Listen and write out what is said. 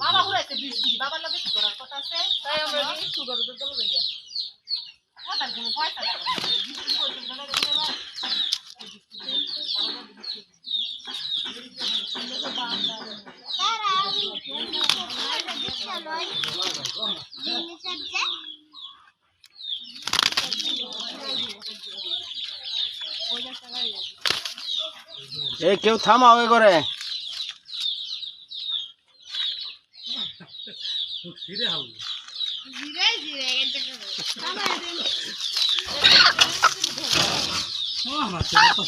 বাবা ঘুরাইছে 20 কেজি বাবার লাগে কি করার কথা আছে তাই আমরা কি সুগার উঠে চলে যাই কথা কোনো পয়সা লাগে না 20 কেজি পর্যন্ত লাগে না এই কেউ থামাও এ করে জিরে হাল জিরে জিরে এটা ও আমার তো